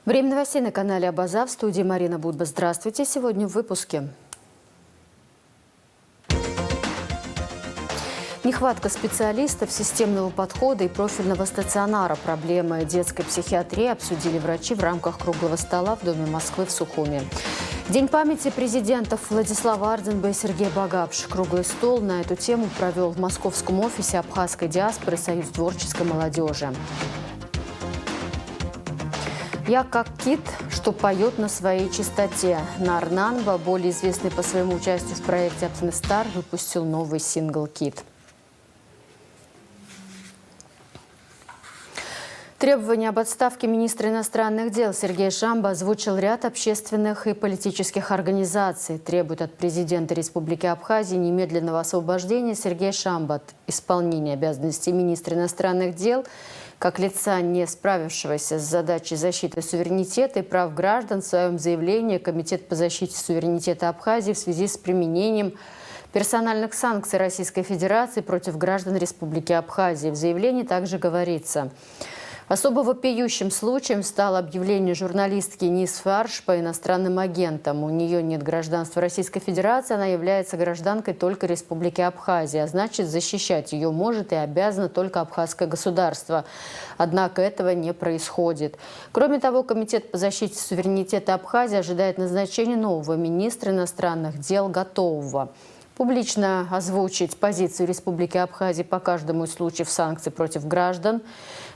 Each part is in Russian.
Время новостей на канале Абаза. В студии Марина Будба. Здравствуйте. Сегодня в выпуске. Нехватка специалистов, системного подхода и профильного стационара. Проблемы детской психиатрии обсудили врачи в рамках круглого стола в Доме Москвы в Сухуми. День памяти президентов Владислава Арденба и Сергея Багапш. Круглый стол на эту тему провел в московском офисе абхазской диаспоры Союз творческой молодежи. «Я как кит, что поет на своей чистоте». Нар Нанба, более известный по своему участию в проекте «Апнестар», выпустил новый сингл «Кит». Требования об отставке министра иностранных дел Сергея Шамба озвучил ряд общественных и политических организаций. Требует от президента Республики Абхазии немедленного освобождения Сергея Шамба от исполнения обязанностей министра иностранных дел как лица, не справившегося с задачей защиты суверенитета и прав граждан. В своем заявлении Комитет по защите суверенитета Абхазии в связи с применением персональных санкций Российской Федерации против граждан Республики Абхазии. В заявлении также говорится: особо вопиющим случаем стало объявление журналистки Нис Фарш по иностранным агентам. У нее нет гражданства Российской Федерации, она является гражданкой только Республики Абхазия. А значит, защищать ее может и обязано только абхазское государство. Однако этого не происходит. Кроме того, Комитет по защите суверенитета Абхазии ожидает назначения нового министра иностранных дел готового. Публично озвучить позицию Республики Абхазия по каждому из случаев санкций против граждан,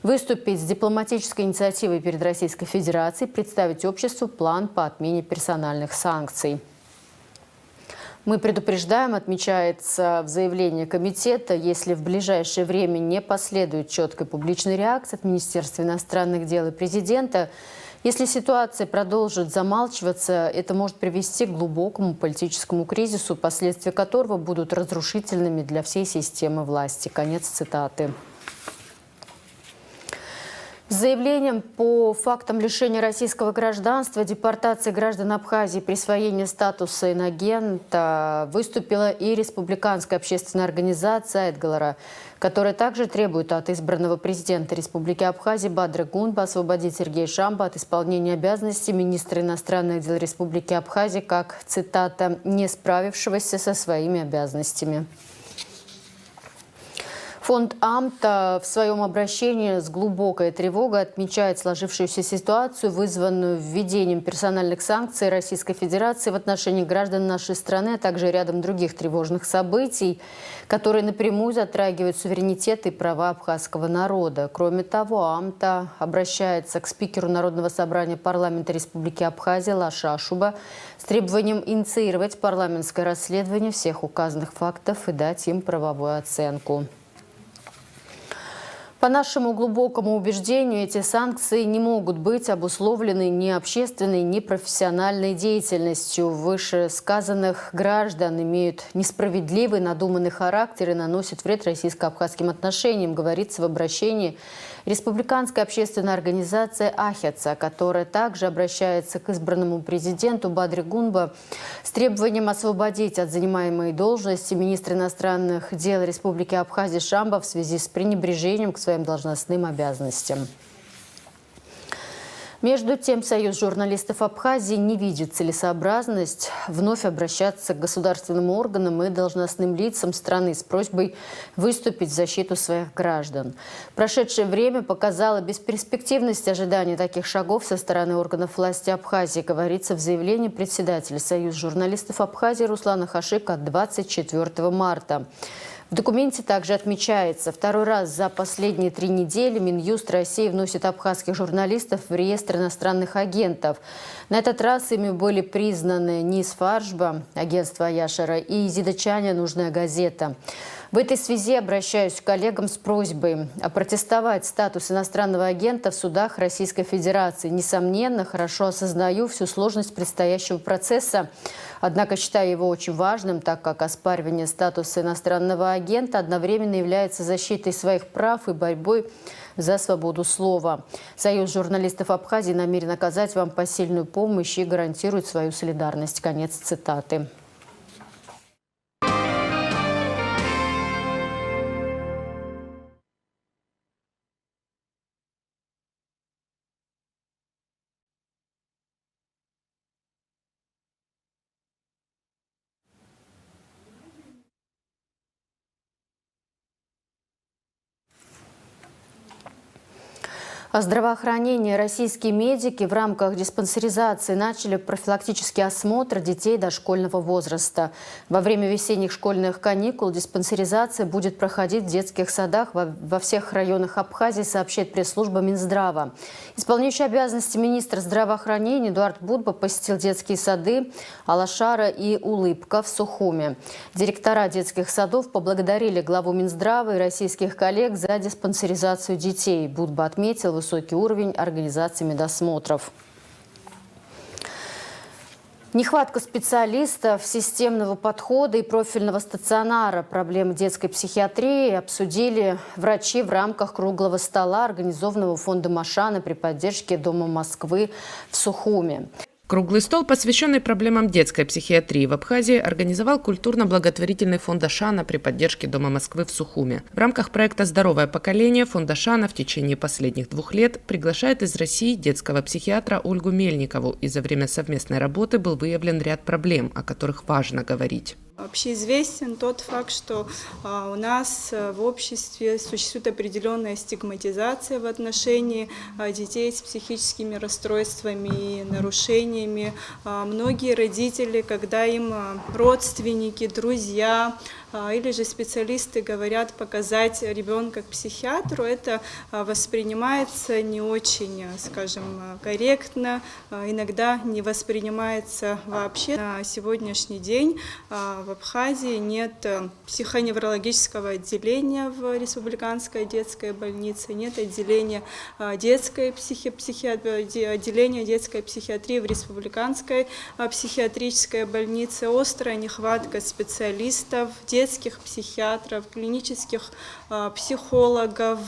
выступить с дипломатической инициативой перед Российской Федерацией, представить обществу план по отмене персональных санкций. Мы предупреждаем, отмечается в заявлении комитета, если в ближайшее время не последует четкой публичной реакции от Министерства иностранных дел и президента, если ситуация продолжит замалчиваться, это может привести к глубокому политическому кризису, последствия которого будут разрушительными для всей системы власти. Конец цитаты. С заявлением по фактам лишения российского гражданства, депортации граждан Абхазии, присвоения статуса инагента выступила и республиканская общественная организация «Эдгалара», которая также требует от избранного президента Республики Абхазия Бадры Гунба освободить Сергея Шамба от исполнения обязанностей министра иностранных дел Республики Абхазия как, цитата, «не справившегося со своими обязанностями». Фонд АМТА в своем обращении с глубокой тревогой отмечает сложившуюся ситуацию, вызванную введением персональных санкций Российской Федерации в отношении граждан нашей страны, а также рядом других тревожных событий, которые напрямую затрагивают суверенитет и права абхазского народа. Кроме того, АМТА обращается к спикеру Народного собрания парламента Республики Абхазия Лаша Ашуба с требованием инициировать парламентское расследование всех указанных фактов и дать им правовую оценку. По нашему глубокому убеждению, эти санкции не могут быть обусловлены ни общественной, ни профессиональной деятельностью вышесказанных граждан, имеют несправедливый, надуманный характер и наносят вред российско-абхазским отношениям, говорится в обращении республиканской общественной организации «Ахеца», которая также обращается к избранному президенту Бадре Гунба с требованием освободить от занимаемой должности министра иностранных дел Республики Абхазия Шамба в связи с пренебрежением к своим должностным обязанностям. Между тем, Союз журналистов Абхазии не видит целесообразность вновь обращаться к государственным органам и должностным лицам страны с просьбой выступить в защиту своих граждан. Прошедшее время показало бесперспективность ожидания таких шагов со стороны органов власти Абхазии, говорится в заявлении председателя Союза журналистов Абхазии Руслана Хашика от 24 марта. В документе также отмечается, второй раз за последние 3 недели Минюст России вносит абхазских журналистов в реестр иностранных агентов. На этот раз ими были признаны Нис Фаршба, агентство Яшера, и Зидачаня «Нужная газета». В этой связи обращаюсь к коллегам с просьбой опротестовать статус иностранного агента в судах Российской Федерации. Несомненно, хорошо осознаю всю сложность предстоящего процесса, однако считаю его очень важным, так как оспаривание статуса иностранного агента одновременно является защитой своих прав и борьбой за свободу слова. Союз журналистов Абхазии намерен оказать вам посильную помощь и гарантирует свою солидарность. Конец цитаты. О здравоохранении российские медики в рамках диспансеризации начали профилактический осмотр детей дошкольного возраста. Во время весенних школьных каникул диспансеризация будет проходить в детских садах во всех районах Абхазии, сообщает пресс-служба Минздрава. Исполняющий обязанности министра здравоохранения Эдуард Будба посетил детские сады Алашара и Улыбка в Сухуме. Директора детских садов поблагодарили главу Минздрава и российских коллег за диспансеризацию детей. Будба отметил высокий уровень организации медосмотров. Нехватка специалистов, системного подхода и профильного стационара. Проблемы детской психиатрии обсудили врачи в рамках круглого стола, организованного фондом Ашана при поддержке Дома Москвы в Сухуме. Круглый стол, посвященный проблемам детской психиатрии в Абхазии, организовал культурно-благотворительный фонд Ашана при поддержке Дома Москвы в Сухуме. В рамках проекта «Здоровое поколение» фонд Ашана в течение последних 2 лет приглашает из России детского психиатра Ольгу Мельникову. И за время совместной работы был выявлен ряд проблем, о которых важно говорить. Общеизвестен тот факт, что у нас в обществе существует определенная стигматизация в отношении детей с психическими расстройствами и нарушениями. Многие родители, когда им родственники, друзья или же специалисты говорят показать ребенка к психиатру, это воспринимается не очень, скажем, корректно, иногда не воспринимается вообще. На сегодняшний день в Абхазии нет психоневрологического отделения в Республиканской детской больнице, нет отделения детской отделения детской психиатрии в Республиканской психиатрической больнице. Острая нехватка специалистов, детских психиатров, клинических психологов.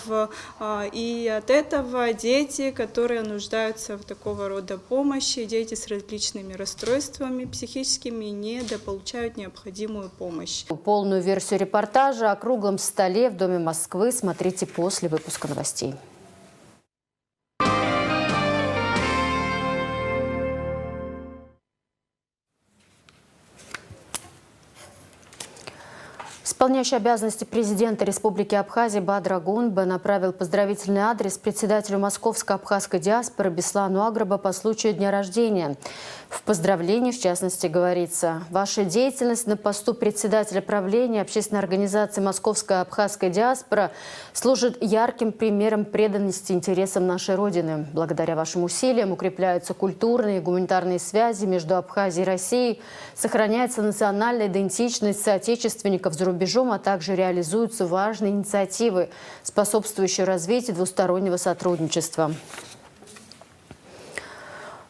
И от этого дети, которые нуждаются в такого рода помощи, дети с различными расстройствами психическими, недополучают необходимую помощь. Полную версию репортажа о круглом столе в Доме Москвы смотрите после выпуска новостей. Исполняющий обязанности президента Республики Абхазия Бадыр Агунба направил поздравительный адрес председателю московской абхазской диаспоры Беслану Аграба по случаю дня рождения. В поздравлении, в частности, говорится: «Ваша деятельность на посту председателя правления общественной организации «Московская абхазская диаспора» служит ярким примером преданности интересам нашей Родины. Благодаря вашим усилиям укрепляются культурные и гуманитарные связи между Абхазией и Россией, сохраняется национальная идентичность соотечественников за рубежом, а также реализуются важные инициативы, способствующие развитию двустороннего сотрудничества».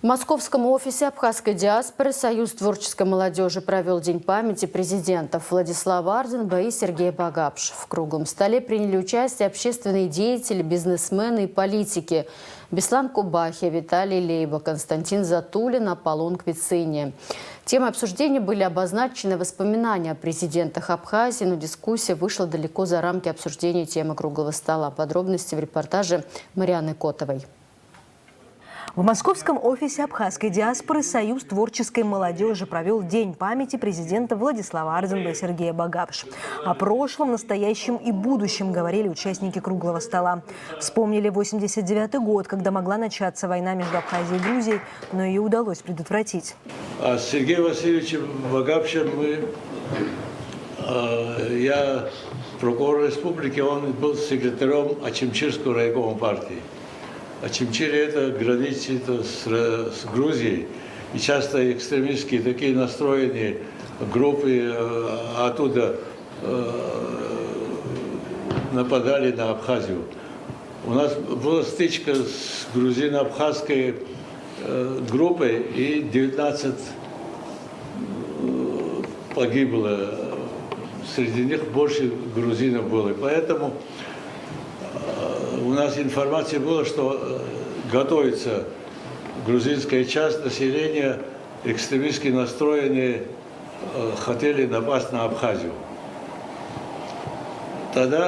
В московском офисе абхазской диаспоры Союз творческой молодежи провел День памяти президентов Владислава Арзенба и Сергея Багапш. В круглом столе приняли участие общественные деятели, бизнесмены и политики: Беслан Кубахи, Виталий Лейба, Константин Затулин, Аполлон Квицини. Темой обсуждения были обозначены воспоминания о президентах Абхазии, но дискуссия вышла далеко за рамки обсуждения темы круглого стола. Подробности в репортаже Марианны Котовой. В московском офисе абхазской диаспоры Союз творческой молодежи провел День памяти президента Владислава Арзенба и Сергея Багапш. О прошлом, настоящем и будущем говорили участники круглого стола. Вспомнили 89-й год, когда могла начаться война между Абхазией и Грузией, но ее удалось предотвратить. А с Сергеем Васильевичем Багапшем я прокурор республики, он был секретарем Ачимчирского райкома партии. Ачимчире это граница с Грузией, и часто экстремистские такие настроенные группы оттуда нападали на Абхазию. У нас была стычка с грузино-абхазской группой, и 19 погибло. Среди них больше грузинов было. Поэтому у нас информация была, что готовится грузинская часть населения, экстремистски настроенные, хотели напасть на Абхазию. Тогда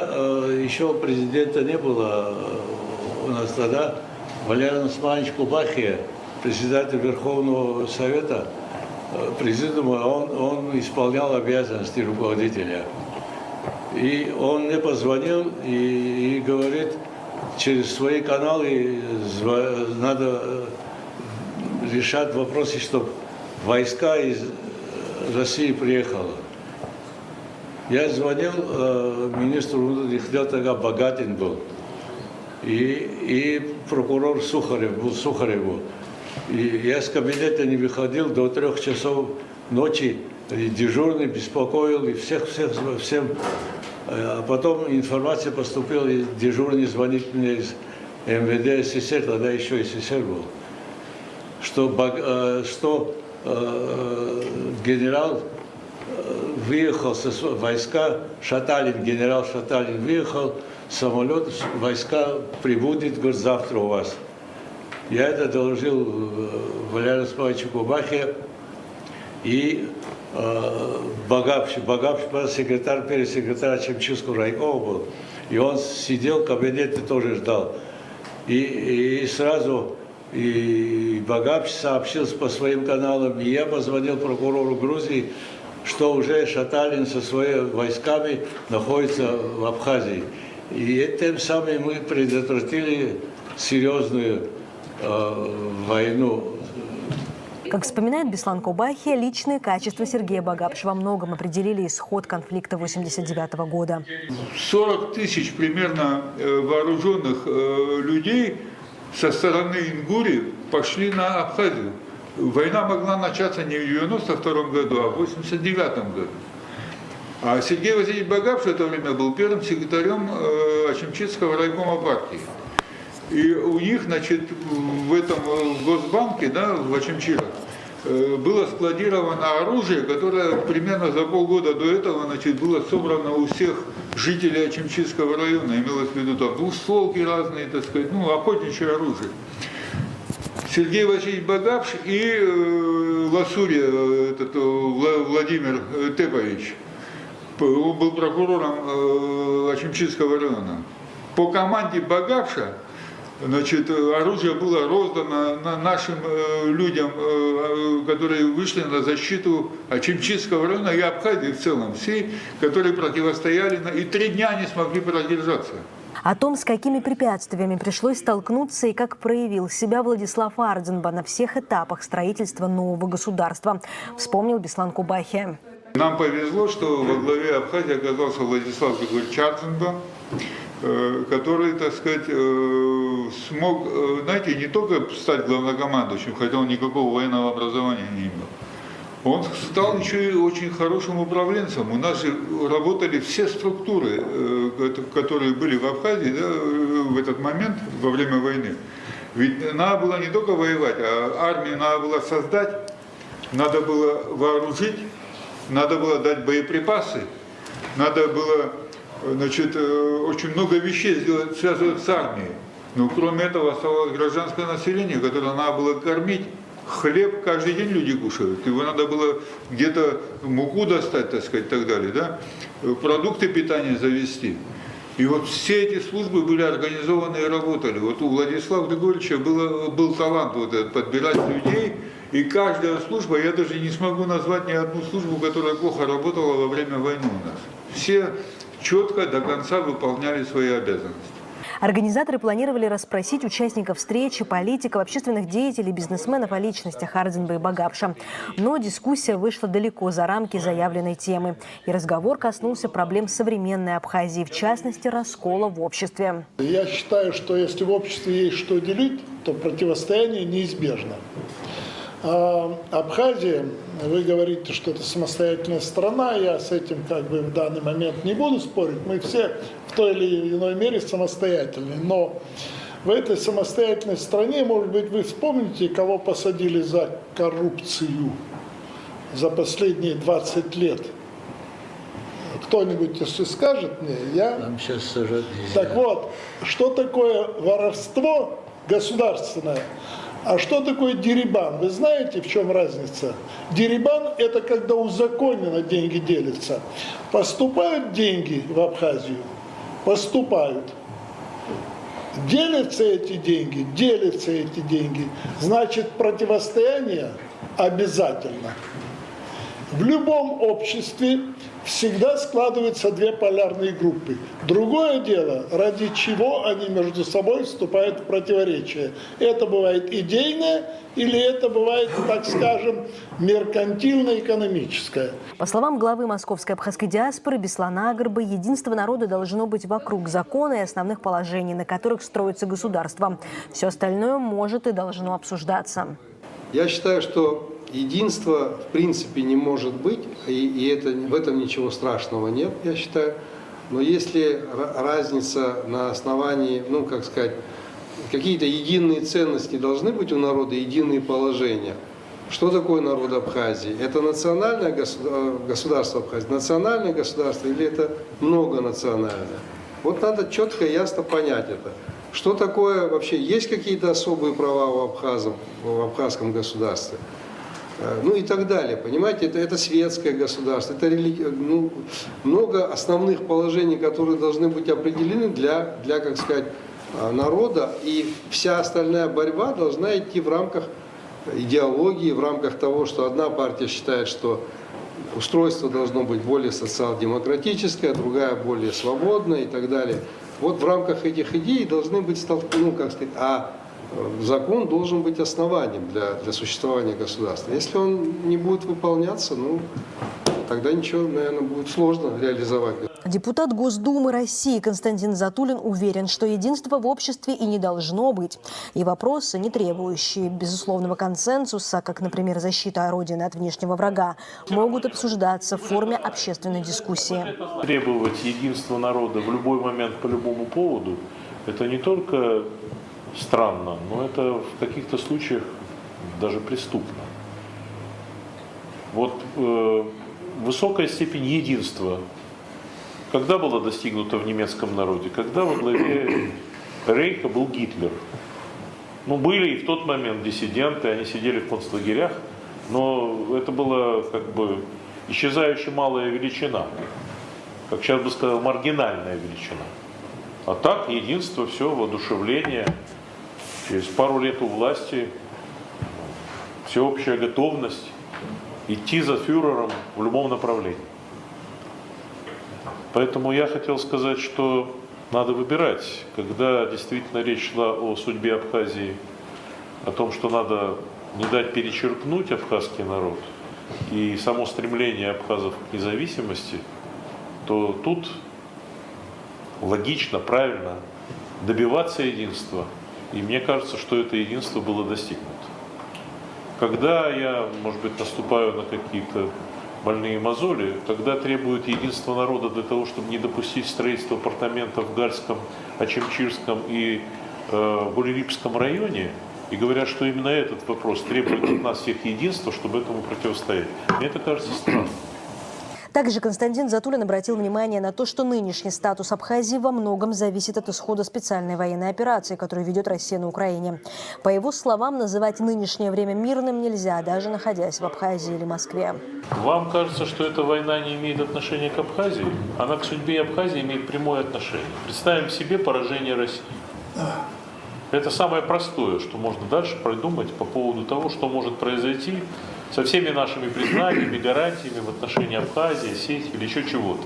еще президента не было у нас тогда. Валерий Османович Кубахи, председатель Верховного Совета, президиума, он исполнял обязанности руководителя. И он мне позвонил и говорит: через свои каналы надо решать вопросы, чтобы войска из России приехало. Я звонил министру внутренних дел, тогда Богатин был, и прокурор Сухарев. И я с кабинета не выходил до 3 часов ночи, и дежурный беспокоил, и всем. А потом информация поступила, и дежурный звонит мне из МВД СССР, тогда еще СССР был, что генерал выехал со войска, генерал Шаталин выехал, самолет, войска прибудет, говорит, завтра у вас. Я это доложил Валерию Смоловичу Кубахе и Багапш, секретарь, пересекретарь Ачимчинского райкома был. И он сидел в кабинете, тоже ждал. И сразу и Багапш сообщил по своим каналам, и я позвонил прокурору Грузии, что уже Шаталин со своими войсками находится в Абхазии. И тем самым мы предотвратили серьезную войну. Как вспоминает Беслан Кубахи, личные качества Сергея Багапша во многом определили исход конфликта 1989 года. 40 тысяч примерно вооруженных людей со стороны Ингурии пошли на Абхазию. Война могла начаться не в 1992 году, а в 1989 году. А Сергей Васильевич Багапш в это время был первым секретарем Ачимчинского райкома партии. И у них, значит, в этом Госбанке, да, в Ачимчирах, было складировано оружие, которое примерно за полгода до этого, значит, было собрано у всех жителей Ачимчинского района. Имелось в виду там двустволки разные, так сказать, ну, охотничье оружие. Сергей Васильевич Багапш и Ласурия, Владимир Тепович, он был прокурором Ачимчинского района. По команде Багапша, значит, оружие было роздано нашим людям, которые вышли на защиту Ачимчинского района и Абхазии в целом, все, которые противостояли, и 3 дня не смогли продержаться. О том, с какими препятствиями пришлось столкнуться и как проявил себя Владислав Ардзинба на всех этапах строительства нового государства, вспомнил Беслан Кубахи. Нам повезло, что во главе Абхазии оказался Владислав Григорьевич Ардзинба, который, так сказать, смог, знаете, не только стать главнокомандующим, хотя он никакого военного образования не имел. Он стал еще и очень хорошим управленцем. У нас же работали все структуры, которые были в Абхазии, да, в этот момент, во время войны. Ведь надо было не только воевать, а армию надо было создать, надо было вооружить, надо было дать боеприпасы, надо было, значит, очень много вещей сделать, связанных с армией. Но кроме этого оставалось гражданское население, которое надо было кормить. Хлеб каждый день люди кушают, его надо было где-то муку достать, так сказать, и так далее, да? Продукты питания завести. И вот все эти службы были организованы и работали. Вот у Владислава Григорьевича был талант вот этот, подбирать людей, и каждая служба, я даже не смогу назвать ни одну службу, которая плохо работала во время войны у нас. Все четко до конца выполняли свои обязанности. Организаторы планировали расспросить участников встречи, политиков, общественных деятелей, бизнесменов о личностях Ардзинба и Багапша. Но дискуссия вышла далеко за рамки заявленной темы. И разговор коснулся проблем современной Абхазии, в частности, раскола в обществе. Я считаю, что если в обществе есть что делить, то противостояние неизбежно. Абхазия, вы говорите, что это самостоятельная страна, я с этим как бы в данный момент не буду спорить, мы все в той или иной мере самостоятельны, но в этой самостоятельной стране, может быть, вы вспомните, кого посадили за коррупцию за последние 20 лет. Кто-нибудь, если скажет мне, я... Нам сейчас сажать. Так вот, что такое воровство государственное? А что такое дерибан? Вы знаете, в чем разница? Дерибан – это когда узаконенно деньги делятся. Поступают деньги в Абхазию? Поступают. Делятся эти деньги, значит, противостояние обязательно. В любом обществе всегда складываются две полярные группы. Другое дело, ради чего они между собой вступают в противоречие. Это бывает идейное или это бывает, так скажем, меркантильно-экономическое. По словам главы московской абхазской диаспоры Беслана Агрбы, единство народа должно быть вокруг закона и основных положений, на которых строится государство. Все остальное может и должно обсуждаться. Я считаю, что единства в принципе не может быть, и в этом ничего страшного нет, я считаю. Но если разница на основании, какие-то единые ценности должны быть у народа, единые положения. Что такое народ Абхазии? Это национальное государство Абхазии, национальное государство или это многонациональное? Вот надо четко и ясно понять это. Что такое вообще, есть какие-то особые права у абхазов в абхазском государстве? И так далее, понимаете, это светское государство, это много основных положений, которые должны быть определены для народа, и вся остальная борьба должна идти в рамках идеологии, в рамках того, что одна партия считает, что устройство должно быть более социал-демократическое, другая более свободное и так далее. Вот в рамках этих идей должны быть закон должен быть основанием для существования государства. Если он не будет выполняться, тогда ничего, наверное, будет сложно реализовать. Депутат Госдумы России Константин Затулин уверен, что единства в обществе и не должно быть. И вопросы, не требующие безусловного консенсуса, как, например, защита Родины от внешнего врага, могут обсуждаться в форме общественной дискуссии. Требовать единства народа в любой момент по любому поводу – это не только странно, но это в каких-то случаях даже преступно. Вот высокая степень единства когда была достигнута в немецком народе? Когда во главе Рейха был Гитлер. Были и в тот момент диссиденты, они сидели в концлагерях, но это была исчезающая малая величина. Как сейчас бы сказал, маргинальная величина. А так единство, все, воодушевление. Через пару лет у власти всеобщая готовность идти за фюрером в любом направлении. Поэтому я хотел сказать, что надо выбирать, когда действительно речь шла о судьбе Абхазии, о том, что надо не дать перечеркнуть абхазский народ и само стремление абхазов к независимости, то тут логично, правильно добиваться единства. И мне кажется, что это единство было достигнуто. Когда я, может быть, наступаю на какие-то больные мозоли, тогда требуют единства народа для того, чтобы не допустить строительства апартаментов в Гальском, Очимчирском и Гулерипском районе, и говорят, что именно этот вопрос требует от нас всех единства, чтобы этому противостоять. Мне это кажется странным. Также Константин Затулин обратил внимание на то, что нынешний статус Абхазии во многом зависит от исхода специальной военной операции, которую ведет Россия на Украине. По его словам, называть нынешнее время мирным нельзя, даже находясь в Абхазии или Москве. Вам кажется, что эта война не имеет отношения к Абхазии? Она к судьбе Абхазии имеет прямое отношение. Представим себе поражение России. Это самое простое, что можно дальше придумать по поводу того, что может произойти со всеми нашими признаниями, гарантиями в отношении Абхазии, Осетии или еще чего-то.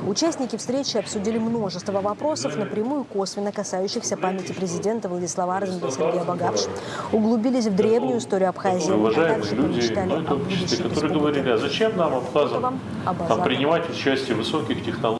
Участники встречи обсудили множество вопросов, напрямую и косвенно касающихся памяти президента Владислава Арзенбая Сергея Багапши. Углубились в древнюю историю Абхазии. Уважаемые люди, которые говорили, а зачем нам, абхазам, принимать участие в высоких технологиях?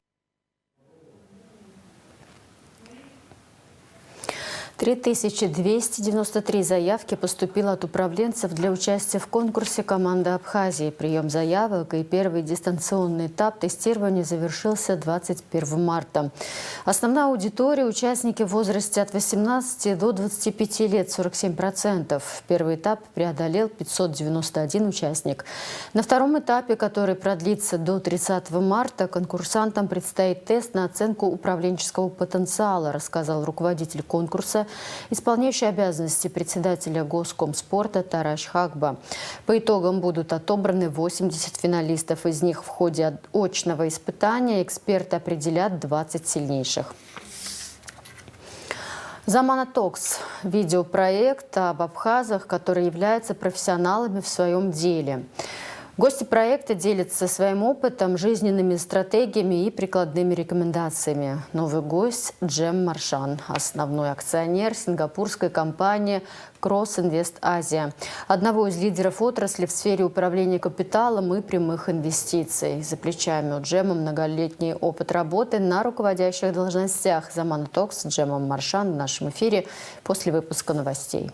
3293 заявки поступило от управленцев для участия в конкурсе «Команда Абхазии». Прием заявок и первый дистанционный этап тестирования завершился 21 марта. Основная аудитория – участники в возрасте от 18 до 25 лет, 47%. Первый этап преодолел 591 участник. На втором этапе, который продлится до 30 марта, конкурсантам предстоит тест на оценку управленческого потенциала, рассказал руководитель конкурса, исполняющий обязанности председателя Госкомспорта Тараш Хакба. По итогам будут отобраны 80 финалистов. Из них в ходе очного испытания эксперты определят 20 сильнейших. Замана Токс – видеопроект об абхазах, которые являются профессионалами в своем деле. Гости проекта делятся своим опытом, жизненными стратегиями и прикладными рекомендациями. Новый гость – Джем Маршан, основной акционер сингапурской компании Cross Invest Asia, одного из лидеров отрасли в сфере управления капиталом и прямых инвестиций. За плечами у Джема многолетний опыт работы на руководящих должностях. Замана Токс с Джемом Маршан в нашем эфире после выпуска новостей.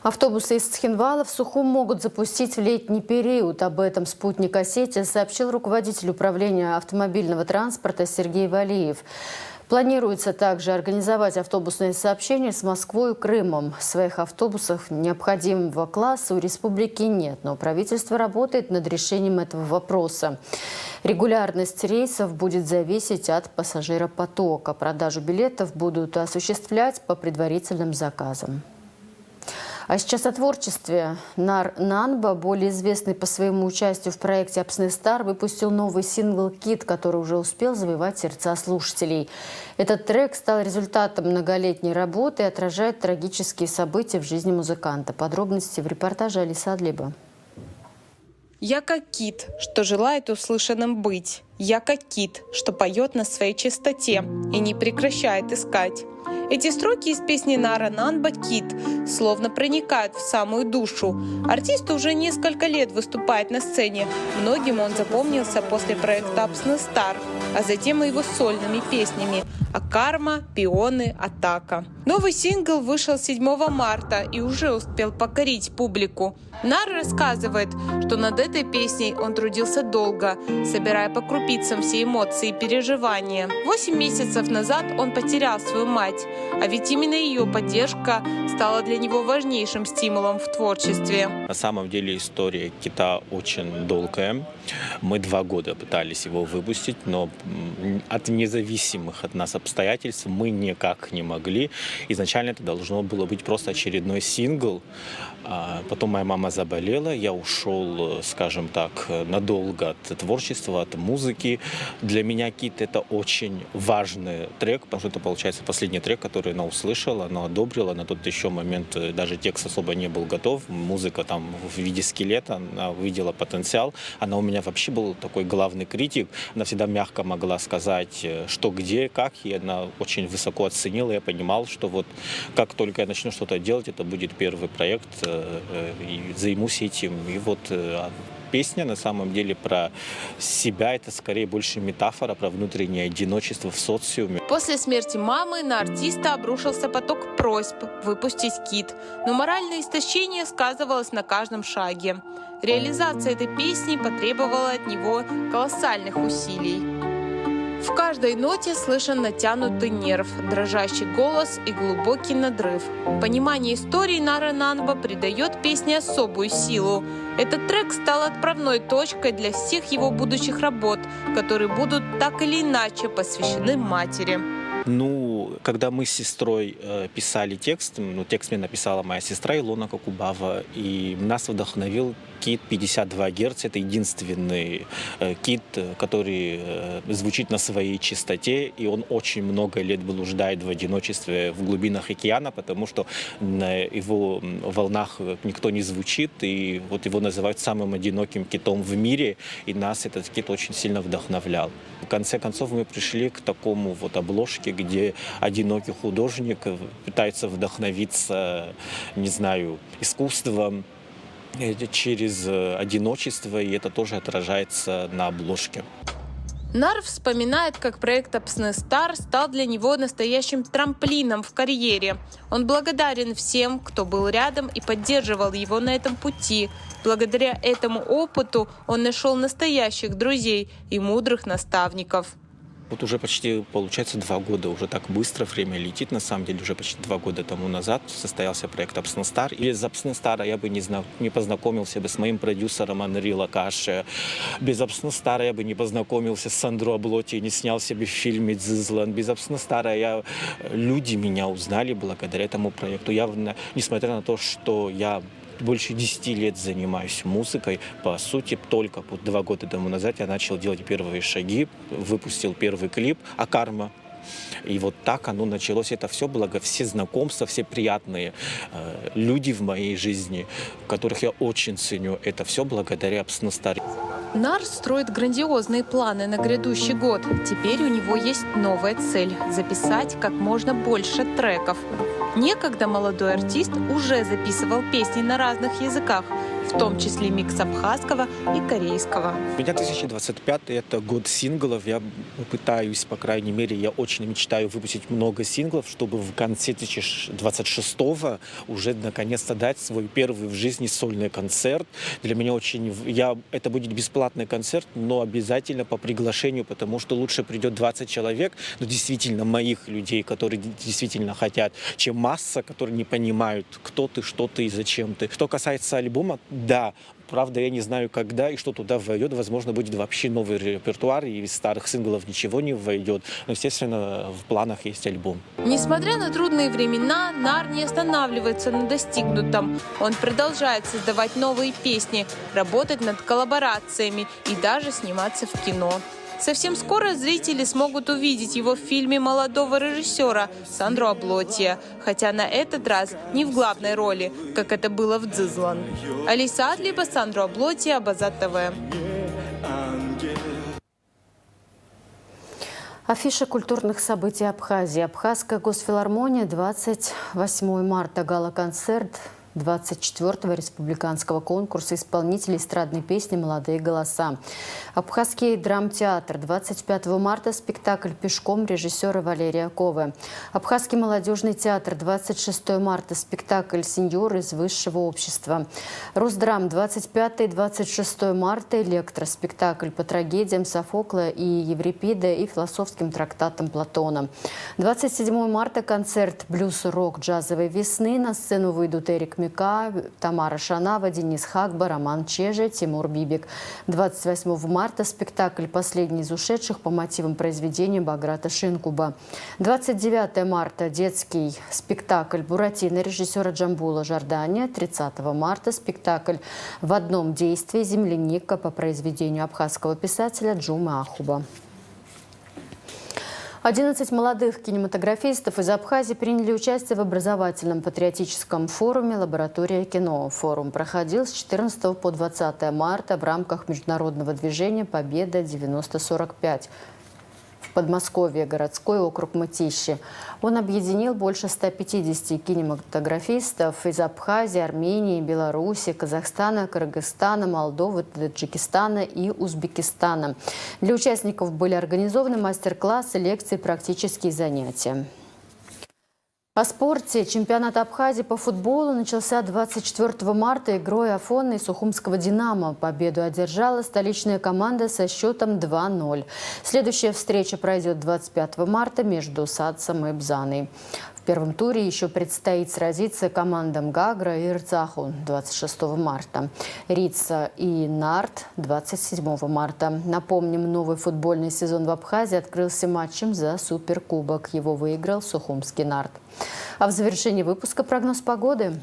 Автобусы из Цхинвала в Сухум могут запустить в летний период. Об этом «Спутник Осетия» сообщил руководитель управления автомобильного транспорта Сергей Валиев. Планируется также организовать автобусные сообщения с Москвой и Крымом. Своих автобусов необходимого класса у республики нет, но правительство работает над решением этого вопроса. Регулярность рейсов будет зависеть от пассажиропотока. Продажу билетов будут осуществлять по предварительным заказам. А сейчас о творчестве. Нар Нанба, более известный по своему участию в проекте «Апсны Стар», выпустил новый сингл «Кит», который уже успел завоевать сердца слушателей. Этот трек стал результатом многолетней работы и отражает трагические события в жизни музыканта. Подробности в репортаже Алисы Адлиба. Я как кит, что желает услышанным быть. Я как кит, что поет на своей чистоте и не прекращает искать. Эти строки из песни Нара Нанба «Кит» словно проникают в самую душу. Артист уже несколько лет выступает на сцене. Многим он запомнился после проекта «Апсны Стар», а затем и его сольными песнями «Акарма», «Пионы», «Атака». Новый сингл вышел 7 марта и уже успел покорить публику. Нар рассказывает, что над этой песней он трудился долго, собирая по крупицам все эмоции и переживания. 8 месяцев назад он потерял свою мать, а ведь именно ее поддержка стала для него важнейшим стимулом в творчестве. На самом деле история «Кита» очень долгая. Мы 2 года пытались его выпустить, но от независимых от нас обстоятельств мы никак не могли. Изначально это должно было быть просто очередной сингл. Потом моя мама заболела, я ушел, скажем так, надолго от творчества, от музыки. Для меня «Кит» — это очень важный трек, потому что это, получается, последний трек, который она услышала, она одобрила. На тот еще момент даже текст особо не был готов. Музыка там в виде скелета, она увидела потенциал. Она у меня вообще был такой главный критик. Она всегда мягко могла сказать, что, где, как. И она очень высоко оценила. Я понимал, что вот как только я начну что-то делать, это будет первый проект, и займусь этим. И вот песня на самом деле про себя, это скорее больше метафора про внутреннее одиночество в социуме. После смерти мамы на артиста обрушился поток просьб выпустить «Кит», но моральное истощение сказывалось на каждом шаге. Реализация этой песни потребовала от него колоссальных усилий. В каждой ноте слышен натянутый нерв, дрожащий голос и глубокий надрыв. Понимание истории Нара Нанба придает песне особую силу. Этот трек стал отправной точкой для всех его будущих работ, которые будут так или иначе посвящены матери. Когда мы с сестрой писали текст, текст мне написала моя сестра Илона Кокубава, и нас вдохновил «Кит» 52 Гц. Это единственный кит, который звучит на своей чистоте, и он очень много лет блуждает в одиночестве в глубинах океана, потому что на его волнах никто не звучит, и вот его называют самым одиноким китом в мире, и нас этот кит очень сильно вдохновлял. В конце концов мы пришли к такому вот обложке, где одинокий художник пытается вдохновиться, не знаю, искусством через одиночество, и это тоже отражается на обложке. Нар вспоминает, как проект «Апсны Стар» стал для него настоящим трамплином в карьере. Он благодарен всем, кто был рядом и поддерживал его на этом пути. Благодаря этому опыту он нашел настоящих друзей и мудрых наставников. Вот уже почти, получается, 2 года, уже так быстро время летит, на самом деле, уже почти 2 года тому назад состоялся проект «Апсны Стар». И без «Апсны Стара» я бы не познакомился бы с моим продюсером Анри Лакаше. Без «Апсны Стара» я бы не познакомился с Сандро Аблоти и не снял себе в фильме «Дзизлан». Без «Апсны Стара» люди меня узнали благодаря этому проекту. Несмотря на то, что я больше 10 лет занимаюсь музыкой. По сути, только 2 года тому назад я начал делать первые шаги, выпустил первый клип «Акарма». И вот так оно началось. Это все благо все знакомства, все приятные люди в моей жизни, которых я очень ценю. Это все благодаря Пснастаре. Нар строит грандиозные планы на грядущий год. Теперь у него есть новая цель – записать как можно больше треков. Некогда молодой артист уже записывал песни на разных языках, в том числе микс абхазского и корейского. У меня 2025 – это год синглов. Я пытаюсь, по крайней мере, я очень мечтаю выпустить много синглов, чтобы в конце 2026 уже наконец-то дать свой первый в жизни сольный концерт. Для меня это будет бесплатный концерт, но обязательно по приглашению, потому что лучше придет 20 человек, но действительно моих людей, которые действительно хотят, чем масса, которые не понимают, кто ты, что ты и зачем ты. Что касается альбома, да, правда, я не знаю, когда и что туда войдет. Возможно, будет вообще новый репертуар, и из старых синглов ничего не войдет. Но, естественно, в планах есть альбом. Несмотря на трудные времена, Нар не останавливается на достигнутом. Он продолжает создавать новые песни, работать над коллаборациями и даже сниматься в кино. Совсем скоро зрители смогут увидеть его в фильме молодого режиссера Сандро Аблотия, хотя на этот раз не в главной роли, как это было в «Дзызлан». Алиса Адлиба, Сандро Аблотия, Абазат ТВ. Афиша культурных событий Абхазии. Абхазская госфилармония, 28 марта, гала-концерт 24-го республиканского конкурса исполнителей эстрадной песни «Молодые голоса». Абхазский драмтеатр, 25 марта, спектакль «Пешком» режиссера Валерия Ковы. Абхазский молодежный театр, 26 марта, спектакль «Сеньор из высшего общества». Росдрам, 25-26 марта, электроспектакль по трагедиям Софокла и Еврипида и философским трактатам Платона. 27 марта, концерт «Блюз-рок джазовой весны». На сцену выйдут Эрик Мика, Тамара Шанава, Денис Хагба, Роман Чеже, Тимур Бибик. 28 марта спектакль «Последний из ушедших» по мотивам произведения Баграта Шинкуба. 29 марта детский спектакль «Буратино» режиссера Джамбула Жордания. 30 марта спектакль «В одном действии» «Земляника» по произведению абхазского писателя Джумы Ахуба. 11 молодых кинематографистов из Абхазии приняли участие в образовательном патриотическом форуме «Лаборатория кино». Форум проходил с 14 по 20 марта в рамках международного движения «Победа-9045» в Подмосковье, городской округ Мытищи. Он объединил больше 150 кинематографистов из Абхазии, Армении, Беларуси, Казахстана, Кыргызстана, Молдовы, Таджикистана и Узбекистана. Для участников были организованы мастер-классы, лекции, практические занятия. О спорте. Чемпионат Абхазии по футболу начался 24 марта игрой Афона и Сухумского «Динамо». Победу одержала столичная команда со счетом 2-0. Следующая встреча пройдет 25 марта между Сацем и Бзаной. В первом туре еще предстоит сразиться командам Гагра и Ирцаху 26 марта. Рица и Нарт 27 марта. Напомним, новый футбольный сезон в Абхазии открылся матчем за Суперкубок. Его выиграл Сухумский Нарт. А в завершении выпуска прогноз погоды.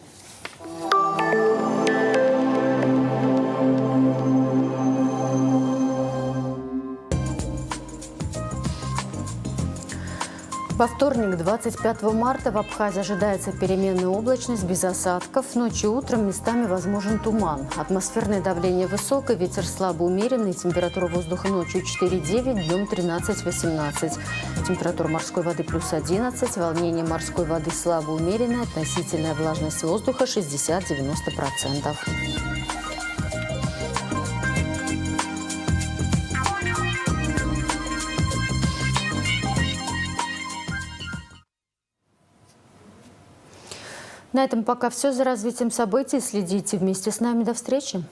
Во вторник, 25 марта, в Абхазии ожидается переменная облачность без осадков. Ночью и утром местами возможен туман. Атмосферное давление высокое, ветер слабо умеренный, температура воздуха ночью 4,9, днем 13-18. Температура морской воды плюс 11, волнение морской воды слабо умеренное, относительная влажность воздуха 60-90%. На этом пока все. За развитием событий следите вместе с нами. До встречи.